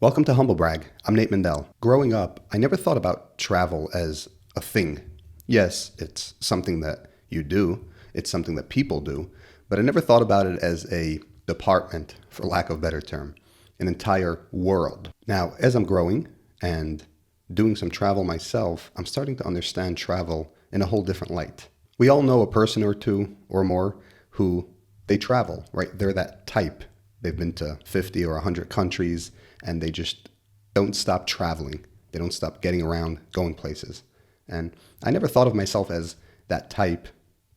Welcome to HumbleBrag. I'm Nate Mendel. Growing up, I never thought about travel as a thing. Yes, it's something that you do, it's something that people do, but I never thought about it as a department, for lack of a better term, an entire world. Now, as I'm growing and doing some travel myself, I'm starting to understand travel in a whole different light. We all know a person or two or more who they travel, right? They're that type. They've been to 50 or 100 countries and they just don't stop traveling. They don't stop getting around, going places. And I never thought of myself as that type,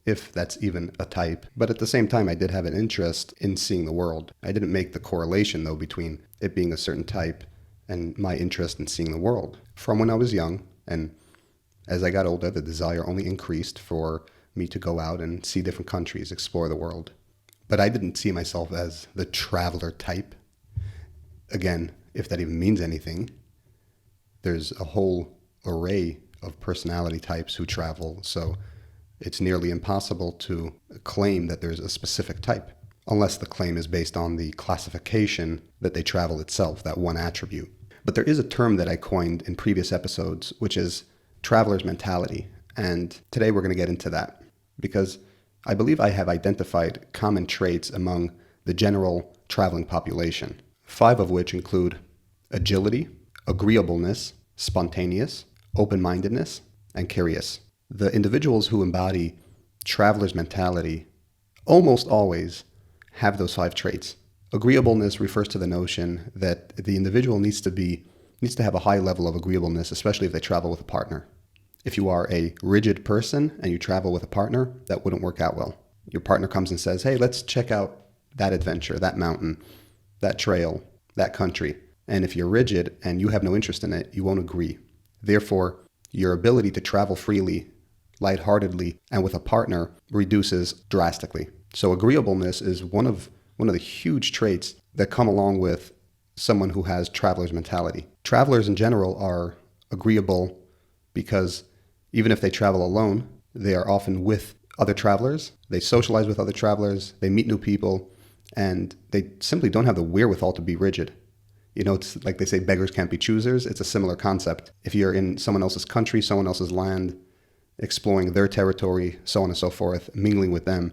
if that's even a type. But at the same time, I did have an interest in seeing the world. I didn't make the correlation, though, between it being a certain type and my interest in seeing the world. From when I was young, and as I got older, the desire only increased for me to go out and see different countries, explore the world. But I didn't see myself as the traveler type. Again, if that even means anything, there's a whole array of personality types who travel, so it's nearly impossible to claim that there's a specific type, unless the claim is based on the classification that they travel itself, that one attribute. But there is a term that I coined in previous episodes, which is traveler's mentality, and today we're going to get into that, because I believe I have identified common traits among the general traveling population, 5 of which include agility, agreeableness, spontaneous, open-mindedness, and curious. The individuals who embody traveler's mentality almost always have those 5 traits. Agreeableness refers to the notion that the individual needs to have a high level of agreeableness, especially if they travel with a partner. If you are a rigid person and you travel with a partner, that wouldn't work out well. Your partner comes and says, hey, let's check out that adventure, that mountain, that trail, that country. And if you're rigid and you have no interest in it, you won't agree. Therefore, your ability to travel freely, lightheartedly, and with a partner reduces drastically. So agreeableness is one of the huge traits that come along with someone who has traveler's mentality. Travelers in general are agreeable because even if they travel alone, they are often with other travelers. They socialize with other travelers, they meet new people, and they simply don't have the wherewithal to be rigid. You know, it's like they say, beggars can't be choosers. It's a similar concept. If you're in someone else's country, someone else's land, exploring their territory, so on and so forth, mingling with them,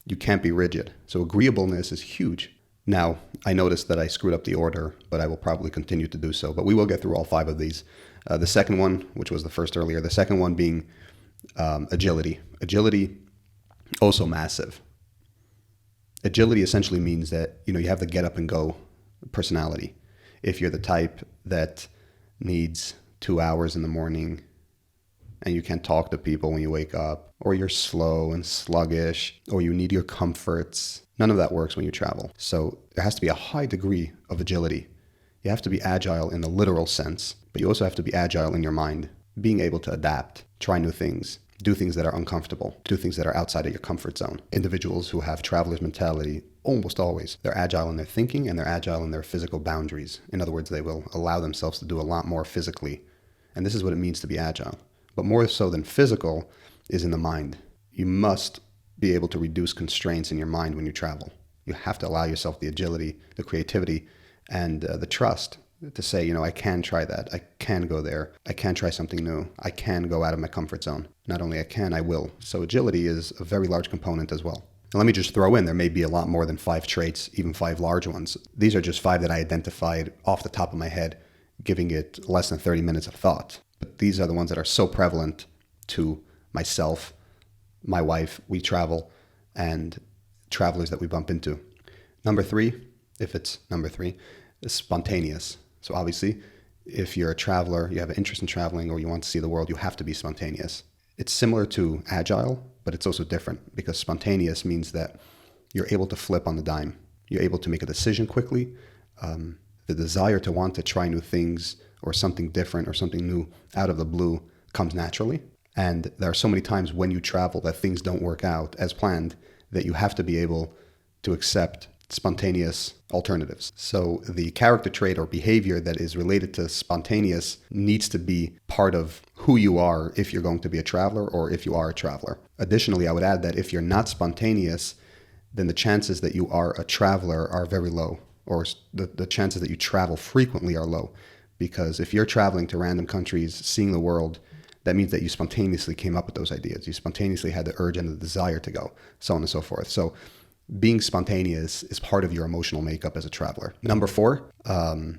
you can't be rigid. So agreeableness is huge. Now, I noticed that I screwed up the order, but I will probably continue to do so. But we will get through all 5 of these. The second one, which was the first earlier, the second one being agility. Agility, also massive. Agility essentially means that, you have the get up and go personality. If you're the type that needs 2 hours in the morning and you can't talk to people when you wake up, or you're slow and sluggish, or you need your comforts, none of that works when you travel. So there has to be a high degree of agility. You have to be agile in the literal sense, but you also have to be agile in your mind, being able to adapt, try new things, do things that are uncomfortable, do things that are outside of your comfort zone. Individuals who have traveler's mentality, almost always, they're agile in their thinking and they're agile in their physical boundaries. In other words, they will allow themselves to do a lot more physically. And this is what it means to be agile. But more so than physical is in the mind. You must be able to reduce constraints in your mind when you travel. You have to allow yourself the agility, the creativity, and the trust to say, I can try that. I can go there. I can try something new. I can go out of my comfort zone. Not only I can, I will. So agility is a very large component as well. And let me just throw in, there may be a lot more than 5 traits, even 5 large ones. These are just 5 that I identified off the top of my head, giving it less than 30 minutes of thought. But these are the ones that are so prevalent to myself, my wife, we travel, and travelers that we bump into. Number 3, if it's number 3, is spontaneous. So obviously, if you're a traveler, you have an interest in traveling, or you want to see the world, you have to be spontaneous. It's similar to agile, but it's also different because spontaneous means that you're able to flip on the dime. You're able to make a decision quickly. The desire to want to try new things or something different or something new out of the blue comes naturally. And there are so many times when you travel that things don't work out as planned that you have to be able to accept spontaneous alternatives. So the character trait or behavior that is related to spontaneous needs to be part of who you are if you're going to be a traveler or if you are a traveler. Additionally, I would add that if you're not spontaneous, then the chances that you are a traveler are very low. or the chances that you travel frequently are low. Because if you're traveling to random countries, seeing the world, that means that you spontaneously came up with those ideas. You spontaneously had the urge and the desire to go, so on and so forth. So being spontaneous is part of your emotional makeup as a traveler. Number 4,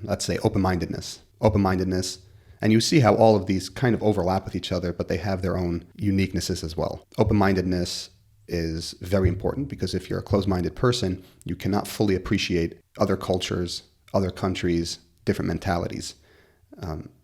let's say open-mindedness. Open-mindedness, and you see how all of these kind of overlap with each other, but they have their own uniquenesses as well. Open-mindedness is very important because if you're a closed-minded person, you cannot fully appreciate other cultures, other countries, different mentalities.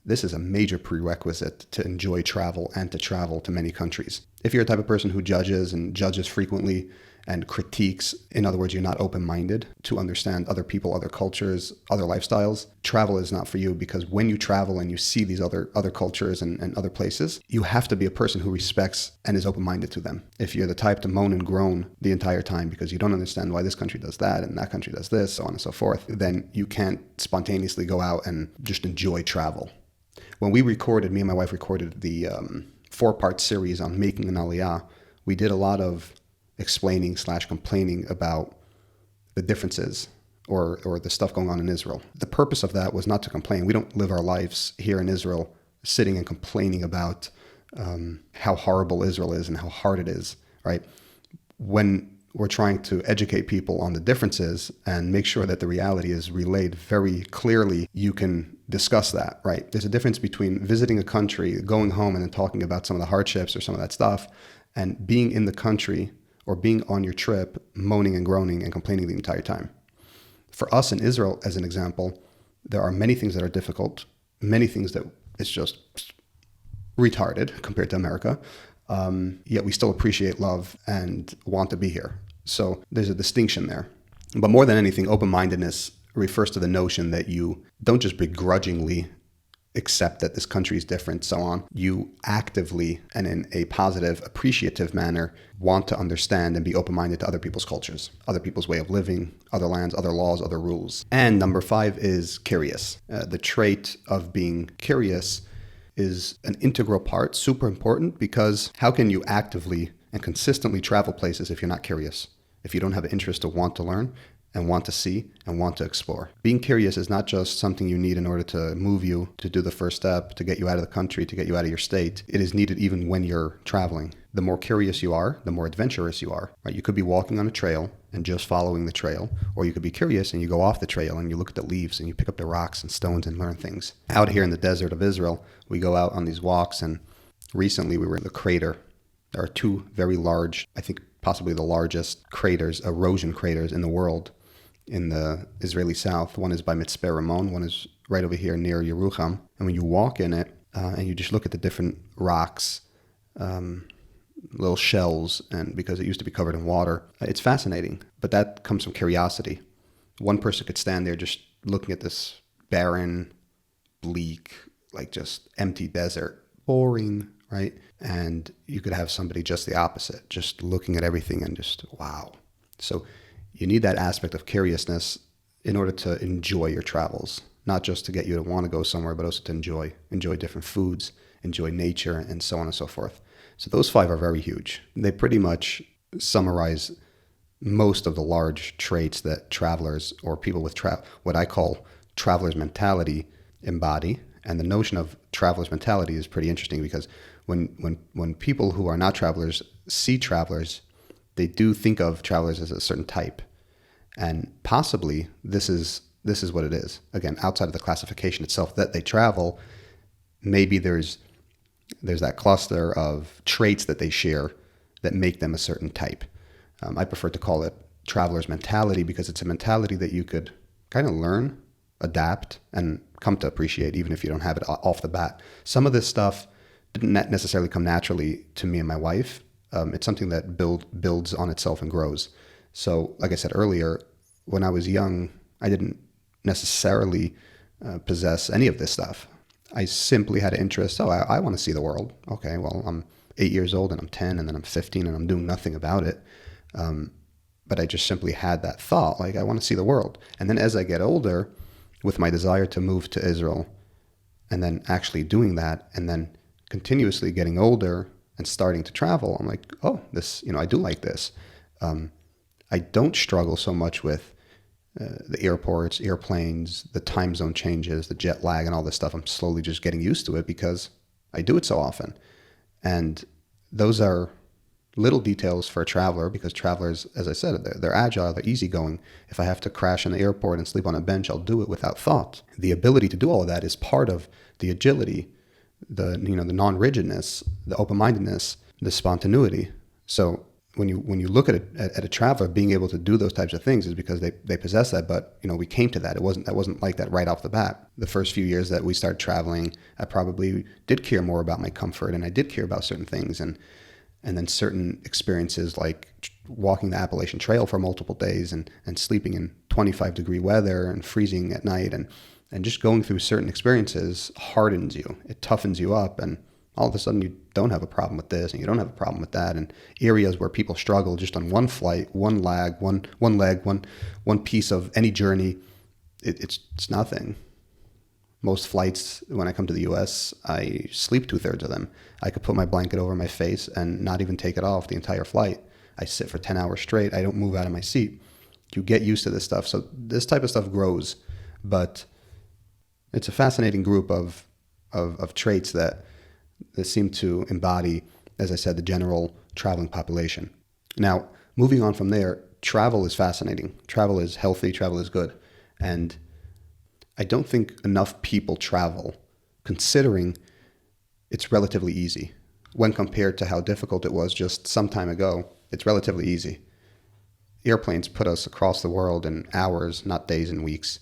This is a major prerequisite to enjoy travel and to travel to many countries. If you're a type of person who judges frequently and critiques, in other words, you're not open-minded to understand other people, other cultures, other lifestyles, travel is not for you, because when you travel and you see these other cultures and other places, you have to be a person who respects and is open-minded to them. If you're the type to moan and groan the entire time because you don't understand why this country does that and that country does this, so on and so forth, then you can't spontaneously go out and just enjoy travel. When me and my wife recorded the 4-part series on making an aliyah, we did a lot of explaining / complaining about the differences or the stuff going on in Israel. The purpose of that was not to complain. We don't live our lives here in Israel sitting and complaining about how horrible Israel is and how hard it is, right? When we're trying to educate people on the differences and make sure that the reality is relayed very clearly, you can discuss that, right? There's a difference between visiting a country, going home and then talking about some of the hardships or some of that stuff, and being in the country or being on your trip, moaning and groaning and complaining the entire time. For us in Israel, as an example, there are many things that are difficult, many things that it's just retarded compared to America, yet we still appreciate love and want to be here. So there's a distinction there. But more than anything, open-mindedness refers to the notion that you don't just begrudgingly accept that this country is different, so on. You actively and in a positive, appreciative manner want to understand and be open-minded to other people's cultures, other people's way of living, other lands, other laws, other rules. And number 5 is curious. The trait of being curious is an integral part, super important, because how can you actively and consistently travel places if you're not curious? If you don't have an interest to want to learn and want to see and want to explore. Being curious is not just something you need in order to move you, to do the first step, to get you out of the country, to get you out of your state. It is needed even when you're traveling. The more curious you are, the more adventurous you are, right? You could be walking on a trail and just following the trail, or you could be curious and you go off the trail and you look at the leaves and you pick up the rocks and stones and learn things. Out here in the desert of Israel, we go out on these walks, and recently we were in the crater. There are 2 very large, I think possibly the largest craters, erosion craters in the world in the Israeli south. One is by Mitzpeh Ramon, one is right over here near Yerucham. And when you walk in it and you just look at the different rocks, little shells, and because it used to be covered in water, it's fascinating. But that comes from curiosity. One person could stand there just looking at this barren, bleak, like just empty desert, boring, right? And you could have somebody just the opposite, just looking at everything and just, wow. So you need that aspect of curiousness in order to enjoy your travels, not just to get you to want to go somewhere, but also to enjoy different foods, enjoy nature, and so on and so forth. So those 5 are very huge. They pretty much summarize most of the large traits that travelers or people with what I call traveler's mentality embody. And the notion of traveler's mentality is pretty interesting because when people who are not travelers see travelers, they do think of travelers as a certain type. And possibly this is what it is. Again, outside of the classification itself that they travel, maybe there's that cluster of traits that they share that make them a certain type. I prefer to call it traveler's mentality because it's a mentality that you could kind of learn, adapt, and come to appreciate even if you don't have it off the bat. Some of this stuff didn't necessarily come naturally to me and my wife. It's something that builds on itself and grows. So like I said earlier, when I was young, I didn't necessarily possess any of this stuff. I simply had an interest. I want to see the world. Okay, well, I'm 8 years old and I'm 10 and then I'm 15 and I'm doing nothing about it. But I just simply had that thought, like I want to see the world. And then as I get older, with my desire to move to Israel and then actually doing that and then continuously getting older and starting to travel, I'm like, oh, this, I do like this. I don't struggle so much with the airports, airplanes, the time zone changes, the jet lag, and all this stuff. I'm slowly just getting used to it because I do it so often. And those are little details for a traveler, because travelers, as I said, they're agile, they're easygoing. If I have to crash in the airport and sleep on a bench, I'll do it without thought. The ability to do all of that is part of the agility, the non-rigidness, the open-mindedness, the spontaneity. So when you look at a traveler being able to do those types of things is because they possess that. But we came to that. That wasn't like that right off the bat. The first few years that we started traveling, I probably did care more about my comfort, and I did care about certain things, and then certain experiences like walking the Appalachian Trail for multiple days and sleeping in 25-degree weather and freezing at night, and just going through certain experiences hardens you. It toughens you up, and all of a sudden you don't have a problem with this and you don't have a problem with that. And areas where people struggle just on one flight, one piece of any journey, it's nothing. Most flights, when I come to the U.S., I sleep 2/3 of them. I could put my blanket over my face and not even take it off the entire flight. I sit for 10 hours straight. I don't move out of my seat. You get used to this stuff. So this type of stuff grows, but it's a fascinating group of traits that seem to embody, as I said, the general traveling population. Now, moving on from there, travel is fascinating. Travel is healthy. Travel is good. And I don't think enough people travel, considering it's relatively easy. When compared to how difficult it was just some time ago, it's relatively easy. Airplanes put us across the world in hours, not days and weeks.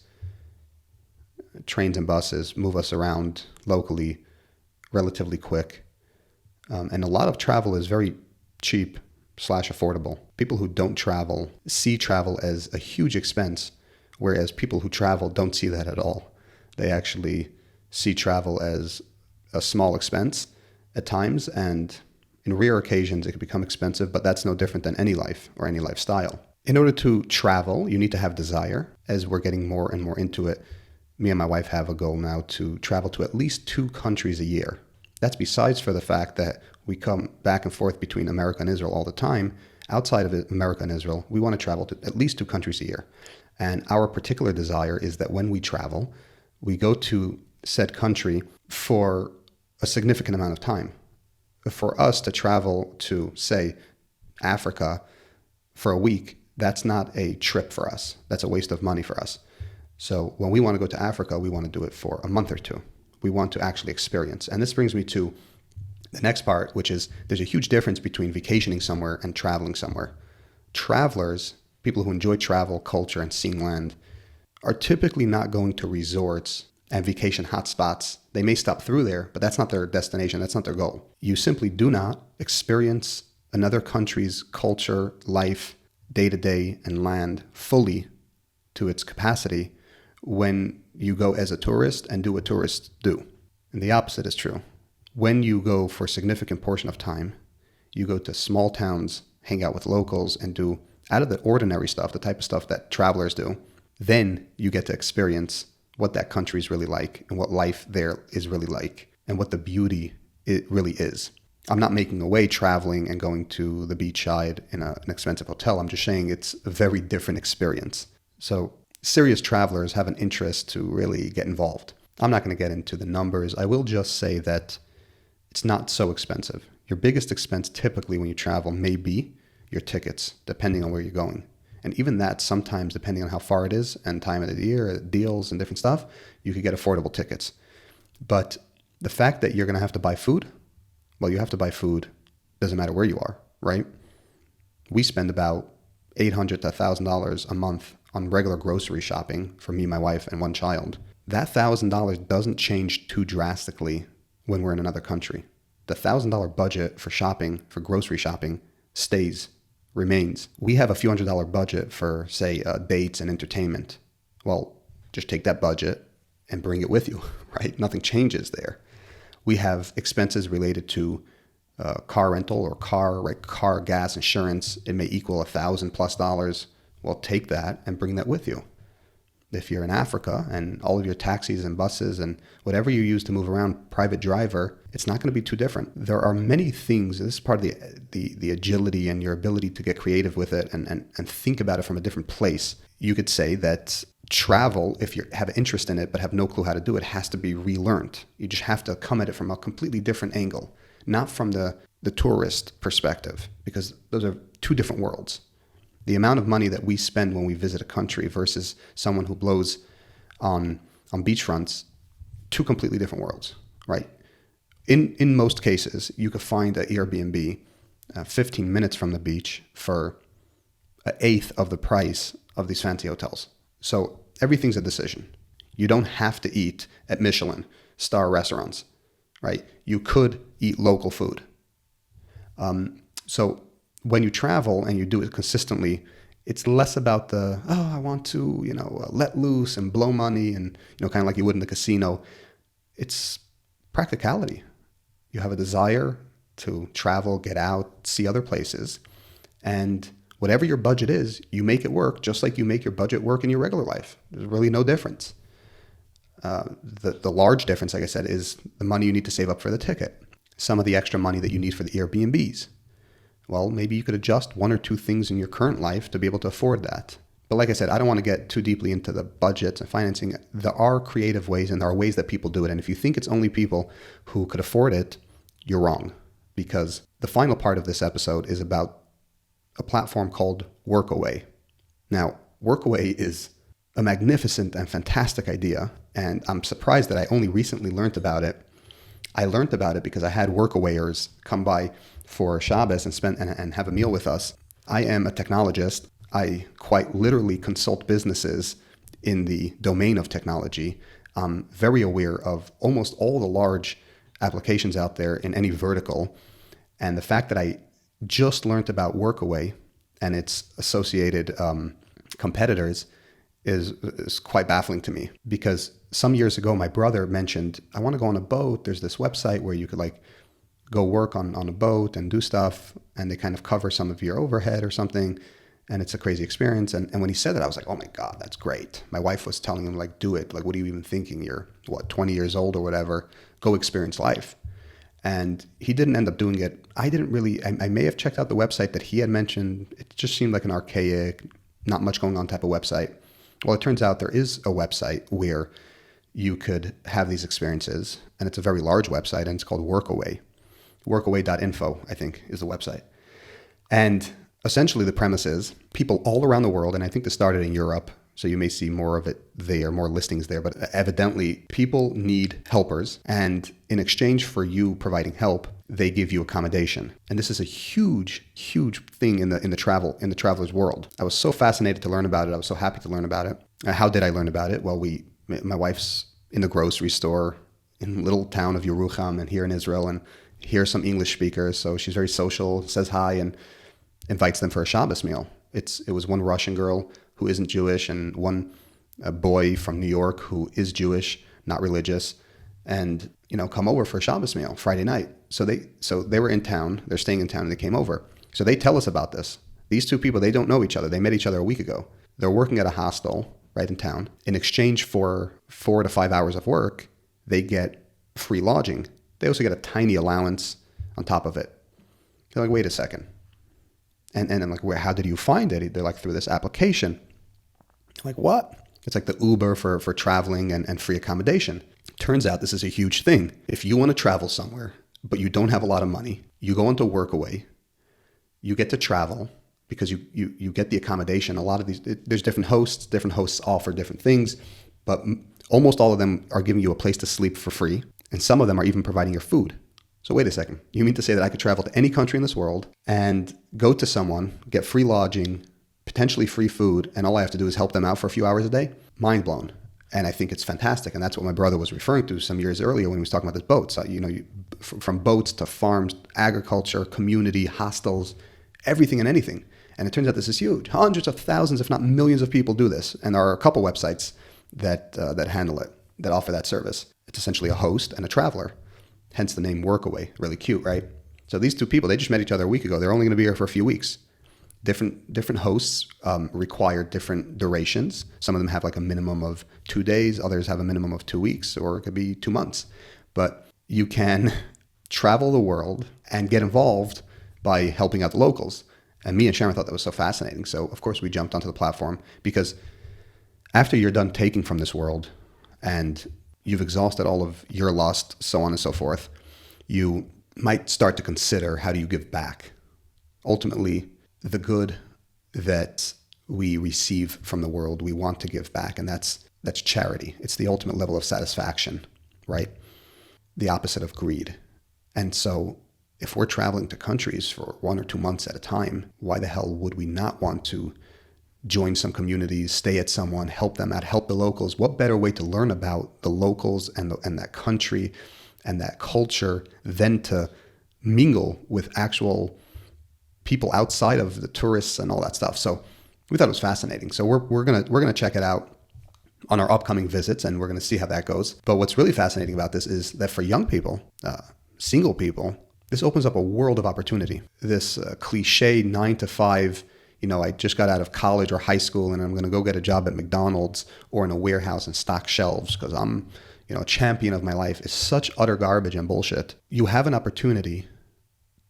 Trains and buses move us around locally relatively quick. And a lot of travel is very cheap / affordable. People who don't travel see travel as a huge expense, whereas people who travel don't see that at all. They actually see travel as a small expense at times, and in rare occasions it can become expensive, but that's no different than any life or any lifestyle. In order to travel, you need to have desire. As we're getting more and more into it, me and my wife have a goal now to travel to at least 2 countries a year. That's besides for the fact that we come back and forth between America and Israel all the time. Outside of America and Israel, we want to travel to at least 2 countries a year. And our particular desire is that when we travel, we go to said country for a significant amount of time. For us to travel to, say, Africa for a week, that's not a trip for us. That's a waste of money for us. So when we want to go to Africa, we want to do it for a month or 2. We want to actually experience. And this brings me to the next part, which is there's a huge difference between vacationing somewhere and traveling somewhere. Travelers, people who enjoy travel, culture, and seeing land, are typically not going to resorts and vacation hotspots. They may stop through there, but that's not their destination. That's not their goal. You simply do not experience another country's culture, life, day-to-day, and land fully to its capacity when you go as a tourist and do what tourists do. And the opposite is true. When you go for a significant portion of time, you go to small towns, hang out with locals, and do out of the ordinary stuff, the type of stuff that travelers do, then you get to experience what that country is really like and what life there is really like and what the beauty it really is. I'm not making away traveling and going to the beachside in an expensive hotel. I'm just saying it's a very different experience. So serious travelers have an interest to really get involved. I'm not going to get into the numbers. I will just say that it's not so expensive. Your biggest expense typically when you travel may be your tickets, depending on where you're going. And even that, sometimes, depending on how far it is and time of the year, deals and different stuff, you could get affordable tickets. But the fact that you're going to have to buy food, well, you have to buy food. Doesn't matter where you are, right? We spend about $800 to $1,000 a month on regular grocery shopping for me, my wife, and 1 child. That $1,000 doesn't change too drastically when we're in another country. The $1,000 budget for shopping, for grocery shopping, remains. We have a few $100 budget for, say, dates and entertainment. Well, just take that budget and bring it with you, right? Nothing changes there. We have expenses related to car rental or car gas insurance. It may equal $1,000+ Well, take that and bring that with you. If you're in Africa and all of your taxis and buses and whatever you use to move around, private driver, it's not going to be too different. There are many things, this is part of the agility and your ability to get creative with it and think about it from a different place. You could say that travel, if you have interest in it but have no clue how to do it, has to be relearned. You just have to come at it from a completely different angle, not from the tourist perspective, because those are two different worlds. The amount of money that we spend when we visit a country versus someone who blows on beachfronts, two completely different worlds, right? In most cases, you could find an Airbnb 15 minutes from the beach for an eighth of the price of these fancy hotels. So everything's a decision. You don't have to eat at Michelin star restaurants, right? You could eat local food. So when you travel and you do it consistently, it's less about I want to, let loose and blow money and, kind of like you would in the casino. It's practicality. You have a desire to travel, get out, see other places, and whatever your budget is, you make it work just like you make your budget work in your regular life. There's really no difference. The large difference, like I said, is the money you need to save up for the ticket. Some of the extra money that you need for the Airbnbs. Well, maybe you could adjust one or two things in your current life to be able to afford that. But like I said, I don't want to get too deeply into the budgets and financing. There are creative ways and there are ways that people do it. And if you think it's only people who could afford it, you're wrong. Because the final part of this episode is about a platform called Workaway. Now, Workaway is a magnificent and fantastic idea. And I'm surprised that I only recently learned about it. I learned about it because I had workawayers come by for Shabbos and have a meal with us. I am a technologist. I quite literally consult businesses in the domain of technology. I'm very aware of almost all the large applications out there in any vertical. And the fact that I just learned about Workaway and its associated competitors is quite baffling to me. Because some years ago, my brother mentioned, I want to go on a boat. There's this website where you could go work on a boat and do stuff, and they kind of cover some of your overhead or something, and it's a crazy experience. And when he said that, I was like, oh my God, that's great. My wife was telling him, do it. What are you even thinking? You're, 20 years old or whatever. Go experience life. And he didn't end up doing it. I may have checked out the website that he had mentioned. It just seemed like an archaic, not much going on type of website. Well, it turns out there is a website where you could have these experiences, and it's a very large website, and it's called Workaway. Workaway.info, I think, is the website. And essentially the premise is people all around the world, and I think this started in Europe, so you may see more of it there, more listings there, but evidently people need helpers, and in exchange for you providing help, they give you accommodation. And this is a huge, huge thing in the traveler's world. I was so fascinated to learn about it. I was so happy to learn about it. How did I learn about it? Well, my wife's in the grocery store in the little town of Yerucham and here in Israel, and hear some English speakers. So she's very social, says hi, and invites them for a Shabbos meal. It was one Russian girl who isn't Jewish and one boy from New York who is Jewish, not religious, and come over for a Shabbos meal Friday night. So they were in town. They're staying in town, and they came over. So they tell us about this. These two people, they don't know each other. They met each other a week ago. They're working at a hostel right in town. In exchange for 4 to 5 hours of work, they get free lodging. They also get a tiny allowance on top of it. They're like, wait a second. And I'm like, how did you find it? They're like, through this application. I'm like, what? It's like the Uber for traveling and free accommodation. Turns out this is a huge thing. If you want to travel somewhere, but you don't have a lot of money, you go into Workaway, you get to travel because you get the accommodation. A lot of these, there's different hosts offer different things, but almost all of them are giving you a place to sleep for free. And some of them are even providing your food. So wait a second. You mean to say that I could travel to any country in this world and go to someone, get free lodging, potentially free food, and all I have to do is help them out for a few hours a day? Mind blown. And I think it's fantastic. And that's what my brother was referring to some years earlier when he was talking about this boat. So, from boats to farms, agriculture, community, hostels, everything and anything. And it turns out this is huge. Hundreds of thousands, if not millions of people do this. And there are a couple websites that handle it, that offer that service. It's essentially a host and a traveler, hence the name Workaway. Really cute, right? So these two people, they just met each other a week ago. They're only going to be here for a few weeks. Different hosts require different durations. Some of them have like a minimum of 2 days. Others have a minimum of 2 weeks, or it could be 2 months. But you can travel the world and get involved by helping out the locals. And me and Sharon thought that was so fascinating. So of course we jumped onto the platform, because after you're done taking from this world and you've exhausted all of your lust, so on and so forth, you might start to consider, how do you give back? Ultimately, the good that we receive from the world, we want to give back. And that's charity. It's the ultimate level of satisfaction, right? The opposite of greed. And so if we're traveling to countries for 1 or 2 months at a time, why the hell would we not want to join some communities, stay at someone, help them out, help the locals? What better way to learn about the locals and that country and that culture than to mingle with actual people outside of the tourists and all that stuff? So we thought it was fascinating. So we're gonna check it out on our upcoming visits, and we're gonna see how that goes. But what's really fascinating about this is that for young people, single people, this opens up a world of opportunity. This cliche 9 to 5, I just got out of college or high school and I'm gonna go get a job at McDonald's or in a warehouse and stock shelves because I'm a champion of my life, is such utter garbage and bullshit. You have an opportunity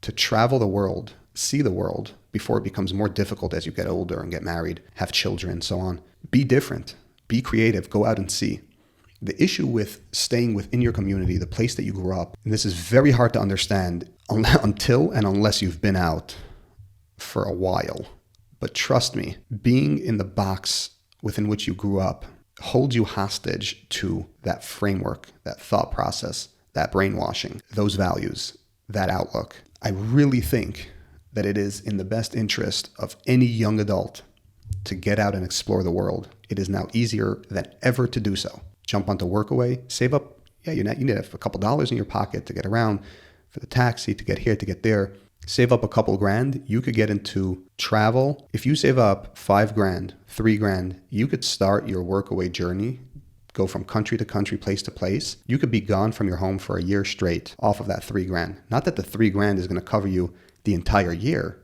to travel the world, see the world, before it becomes more difficult as you get older and get married, have children, so on. Be different, be creative, go out and see. The issue with staying within your community, the place that you grew up, and this is very hard to understand until and unless you've been out for a while. But trust me, being in the box within which you grew up holds you hostage to that framework, that thought process, that brainwashing, those values, that outlook. I really think that it is in the best interest of any young adult to get out and explore the world. It is now easier than ever to do so. Jump onto Workaway, save up. Yeah, you need a couple dollars in your pocket to get around, for the taxi, to get here, to get there. Save up a couple grand. You could get into travel. If you save up $5,000, $3,000, you could start your Workaway journey, go from country to country, place to place. You could be gone from your home for a year straight off of that $3,000. Not that the $3,000 is going to cover you the entire year,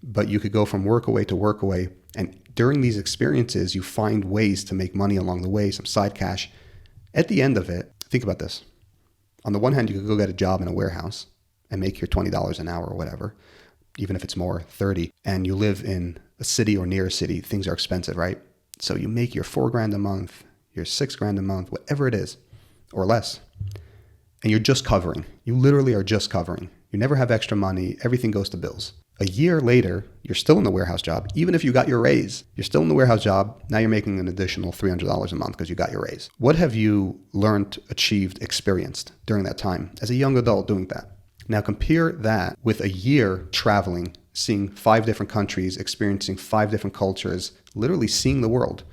but you could go from Workaway to Workaway. And during these experiences, you find ways to make money along the way, some side cash. At the end of it, think about this. On the one hand, you could go get a job in a warehouse and make your $20 an hour or whatever, even if it's more, 30, and you live in a city or near a city. Things are expensive, right? So you make your $4,000 a month, your $6,000 a month, whatever it is, or less. And you're just covering. You literally are just covering. You never have extra money. Everything goes to bills. A year later, you're still in the warehouse job. Even if you got your raise, you're still in the warehouse job. Now you're making an additional $300 a month because you got your raise. What have you learned, achieved, experienced during that time as a young adult doing that? Now compare that with a year traveling, seeing 5 different countries, experiencing 5 different cultures, literally seeing the world.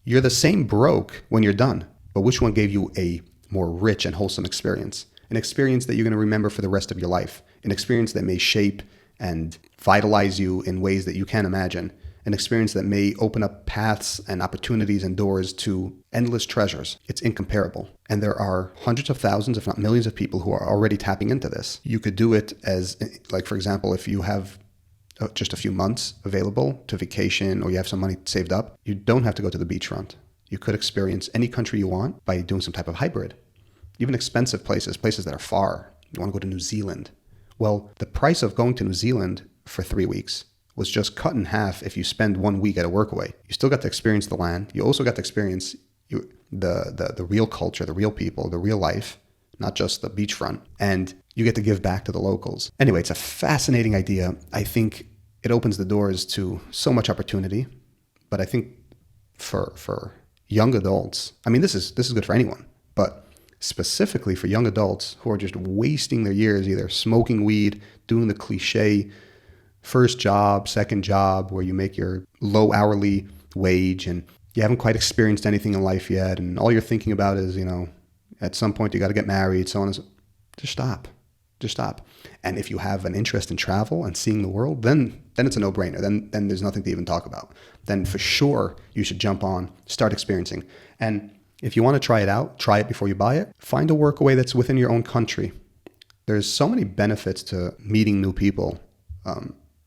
You're the same broke when you're done, but which one gave you a more rich and wholesome experience? An experience that you're going to remember for the rest of your life. An experience that may shape and vitalize you in ways that you can't imagine. An experience that may open up paths and opportunities and doors to endless treasures. It's incomparable. And there are hundreds of thousands, if not millions of people who are already tapping into this. You could do it as, like, for example, if you have just a few months available to vacation or you have some money saved up, you don't have to go to the beachfront. You could experience any country you want by doing some type of hybrid. Even expensive places that are far. You want to go to New Zealand. Well, the price of going to New Zealand for 3 weeks was just cut in half if you spend 1 week at a Workaway. You still got to experience the land. You also got to experience the real culture, the real people, the real life, not just the beachfront. And you get to give back to the locals. Anyway, it's a fascinating idea. I think it opens the doors to so much opportunity. But I think for young adults, I mean, this is good for anyone, but specifically for young adults who are just wasting their years either smoking weed, doing the cliche first job, second job, where you make your low hourly wage and you haven't quite experienced anything in life yet. And all you're thinking about is, at some point you got to get married, so on and so. Just stop. And if you have an interest in travel and seeing the world, then it's a no-brainer. Then there's nothing to even talk about. Then for sure you should jump on, start experiencing. And if you want to try it out, try it before you buy it. Find a Workaway that's within your own country. There's so many benefits to meeting new people,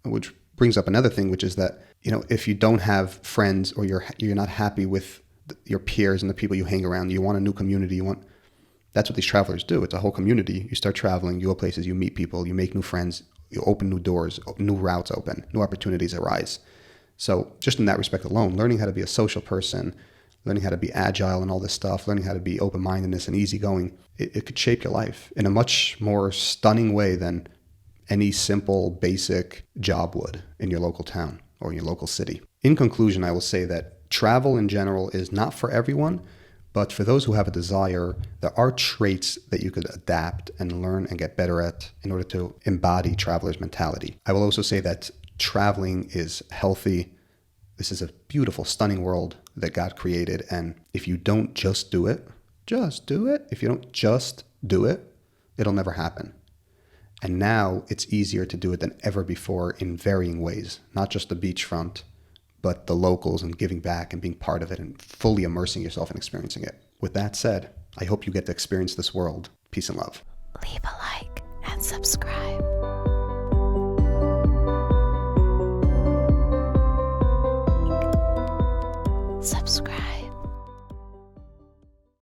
which brings up another thing, which is that, if you don't have friends or you're not happy with your peers and the people you hang around, you want a new community, that's what these travelers do. It's a whole community. You start traveling, you go places, you meet people, you make new friends, you open new doors, new routes open, new opportunities arise. So just in that respect alone, learning how to be a social person, learning how to be agile and all this stuff, learning how to be open-mindedness and easygoing, it could shape your life in a much more stunning way than any simple, basic job would in your local town or in your local city. In conclusion, I will say that travel in general is not for everyone, but for those who have a desire, there are traits that you could adapt and learn and get better at in order to embody traveler's mentality. I will also say that traveling is healthy. This is a beautiful, stunning world that God created. And if you don't just do it. If you don't just do it, it'll never happen. And now it's easier to do it than ever before in varying ways, not just the beachfront, but the locals and giving back and being part of it and fully immersing yourself and experiencing it. With that said, I hope you get to experience this world. Peace and love. Leave a like and subscribe. Subscribe.